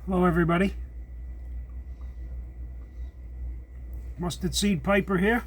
Hello everybody, Mustard Seed Piper here,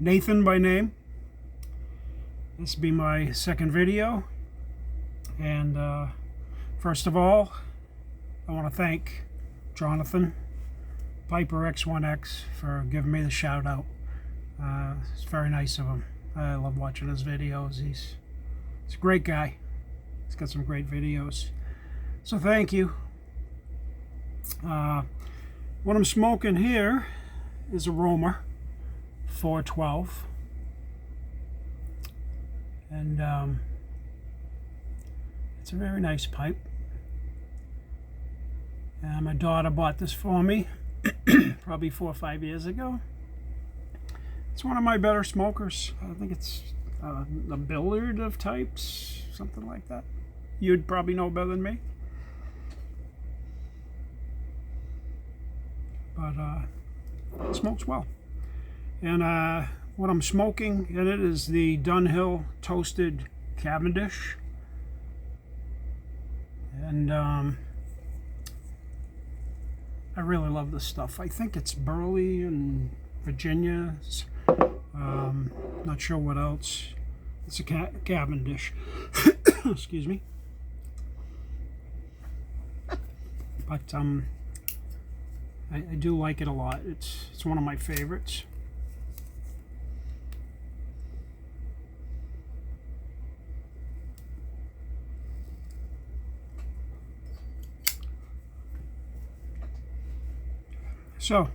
Nathan by name. This will be my second video, and first of all I want to thank Jonathan Piper X1X for giving me the shout out. It's very nice of him. I love watching his videos. He's a great guy. He's got some great videos. So thank you. What I'm smoking here is a Roma 412, and it's a very nice pipe. My daughter bought this for me probably 4 or 5 years ago. It's one of my better smokers. I think it's a Billard of types, something like that. You'd probably know better than me. But it smokes well. And what I'm smoking in it is the Dunhill Toasted Cavendish. And I really love this stuff. I think it's Burley and Virginia. Not sure what else. It's a Cavendish. Excuse me. But I do like it a lot. It's one of my favorites. So,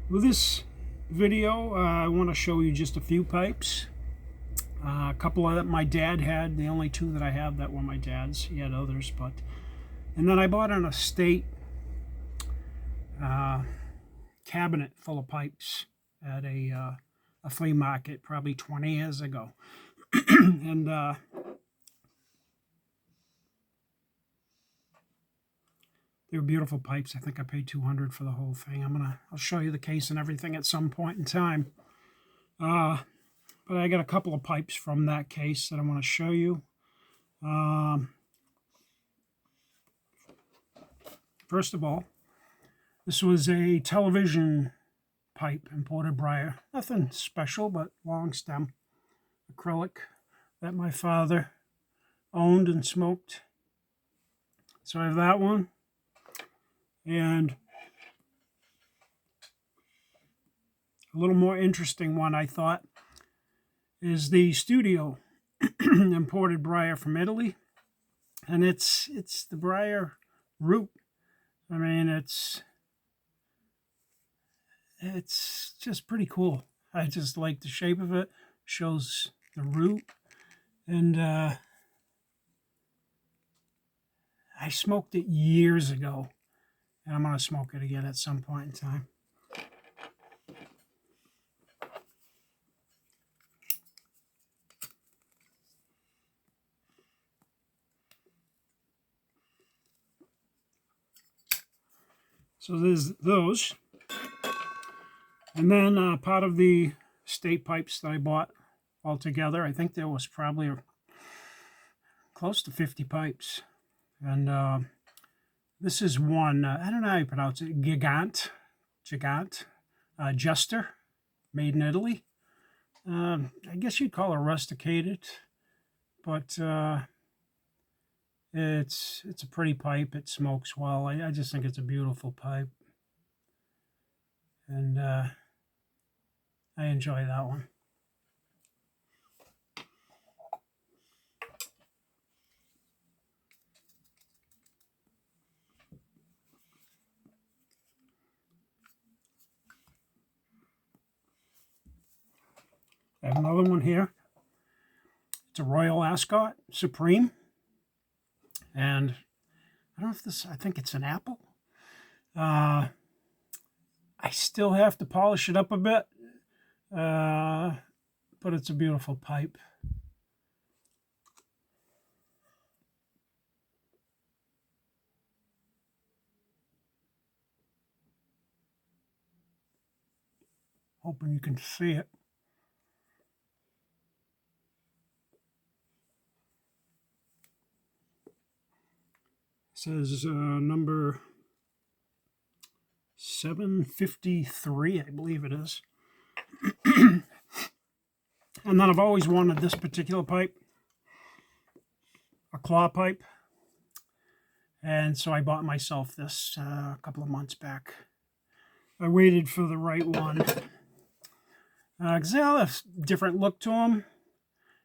with this video, I want to show you just a few pipes. A couple that my dad had. The only two that I have that were my dad's. He had others, but... And then I bought an estate cabinet full of pipes at a flea market probably 20 years ago. And they were beautiful pipes. I think I paid $200 for the whole thing. I'll show you the case and everything at some point in time. But I got a couple of pipes from that case that I want to show you. First of all, this was a television pipe, imported briar. Nothing special, but long stem, acrylic, that my father owned and smoked. So I have that one. And a little more interesting one, I thought, is the Studio imported briar from Italy. And it's the briar root. I mean, it's just pretty cool. I just like the shape of it. Shows the root. And I smoked it years ago. And I'm going to smoke it again at some point in time. So there's those. And then part of the state pipes that I bought altogether, I think there was probably close to 50 pipes. And this is one, I don't know how you pronounce it, Gigant, Jester, made in Italy. I guess you'd call it rusticated, but it's a pretty pipe. It smokes well. I just think it's a beautiful pipe. And I enjoy that one. I have another one here. It's a Royal Ascot Supreme. And I don't know if this, I think it's an apple. I still have to polish it up a bit. But it's a beautiful pipe. Hoping you can see it. says number 753, I believe it is. And then I've always wanted this particular pipe, a claw pipe. And so I bought myself this a couple of months back. I waited for the right one. Because they all have a different look to them.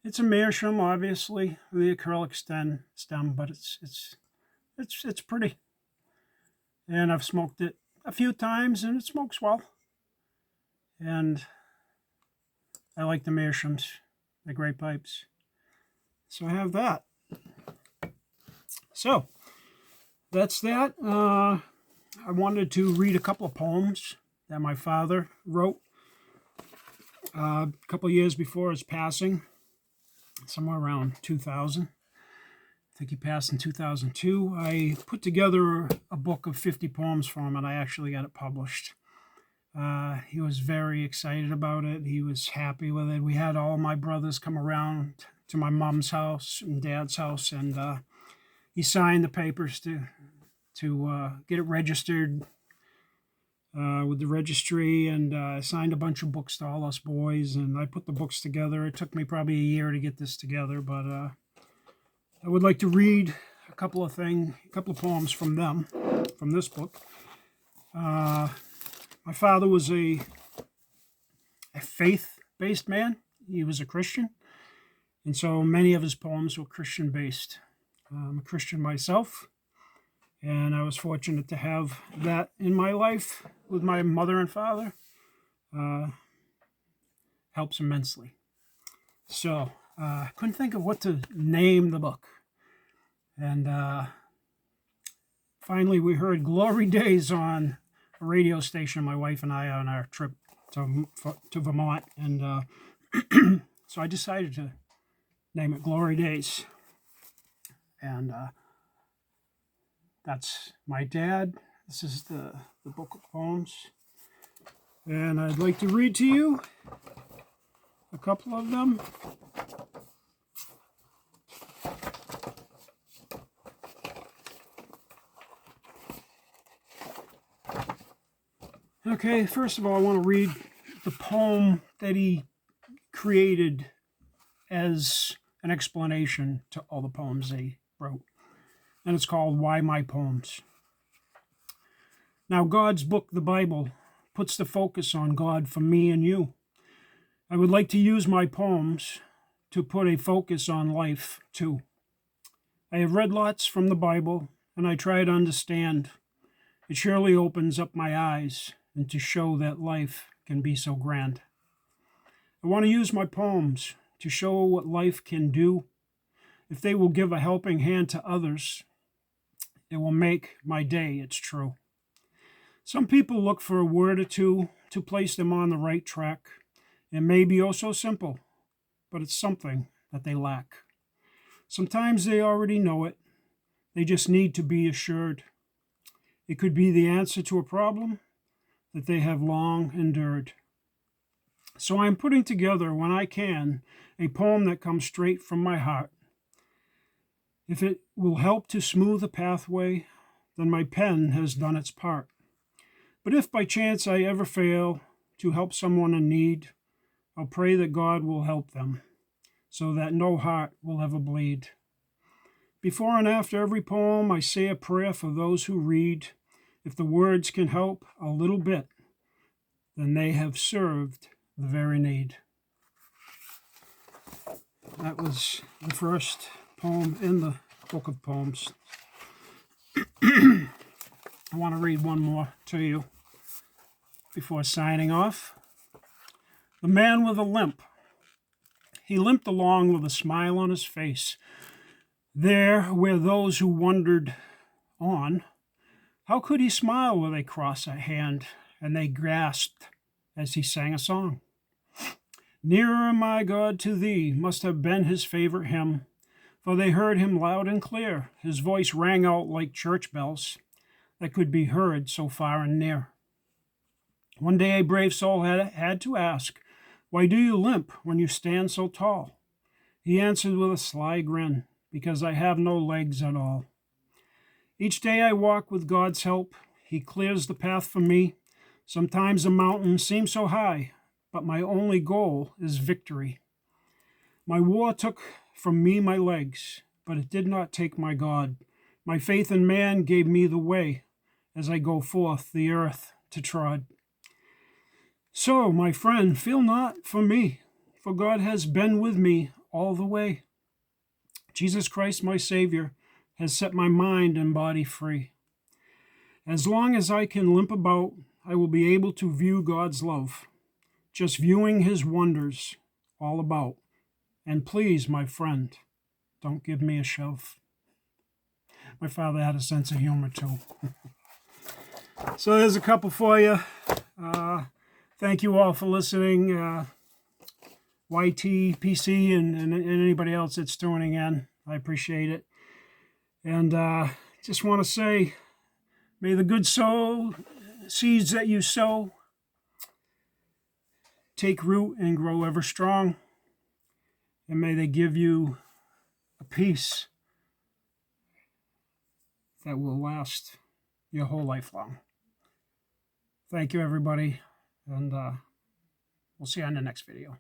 It's a meerschaum, obviously, the acrylic stem, but it's pretty. And I've smoked it a few times, and it smokes well. And I like the meerschaums, the great pipes. So I have that. So that's that. I wanted to read a couple of poems that my father wrote a couple of years before his passing, somewhere around 2000. I think he passed in 2002. I put together a book of 50 poems for him, and I actually got it published. He was very excited about it. He was happy with it. We had all my brothers come around to my mom's house and dad's house, and he signed the papers to get it registered with the registry, and signed a bunch of books to all us boys, and I put the books together. It took me probably a year to get this together, but I would like to read a couple of poems from this book. My father was a faith-based man. He was a Christian, and so many of his poems were Christian-based. I'm a Christian myself, and I was fortunate to have that in my life with my mother and father. Helps immensely. So I couldn't think of what to name the book. And finally we heard Glory Days on a radio station, my wife and I, on our trip to Vermont. And so I decided to name it Glory Days. And that's my dad. This is the book of poems. And I'd like to read to you a couple of them. Okay, first of all, I want to read the poem that he created as an explanation to all the poems he wrote. And it's called Why My Poems. Now, God's book, the Bible, puts the focus on God for me and you. I would like to use my poems to put a focus on life, too. I have read lots from the Bible, and I try to understand. It surely opens up my eyes and to show that life can be so grand. I want to use my poems to show what life can do. If they will give a helping hand to others, it will make my day, it's true. Some people look for a word or two to place them on the right track. It may be oh so simple, but it's something that they lack. Sometimes they already know it. They just need to be assured. It could be the answer to a problem that they have long endured. So I'm putting together, when I can, a poem that comes straight from my heart. If it will help to smooth a pathway, then my pen has done its part. But if by chance I ever fail to help someone in need, I'll pray that God will help them, so that no heart will ever bleed. Before and after every poem, I say a prayer for those who read. If the words can help a little bit, then they have served the very need. That was the first poem in the book of poems. I want to read one more to you before signing off. The man with a limp. He limped along with a smile on his face. There were those who wondered on. How could he smile with a cross at hand? And they grasped as he sang a song. Nearer, my God, to thee must have been his favorite hymn, for they heard him loud and clear. His voice rang out like church bells that could be heard so far and near. One day a brave soul had to ask, why do you limp when you stand so tall? He answered with a sly grin, because I have no legs at all. Each day I walk with God's help. He clears the path for me. Sometimes the mountain seems so high, but my only goal is victory. My war took from me my legs, but it did not take my God. My faith in man gave me the way as I go forth the earth to trod. So, my friend, feel not for me, for God has been with me all the way. Jesus Christ, my Savior, has set my mind and body free. As long as I can limp about, I will be able to view God's love, just viewing his wonders all about. And please, my friend, don't give me a shove. My father had a sense of humor too. So there's a couple for you. Thank you all for listening. YT, PC, and anybody else that's tuning in. I appreciate it. And just want to say, may the good soul seeds that you sow take root and grow ever strong. And may they give you a peace that will last your whole life long. Thank you, everybody. And we'll see you on the next video.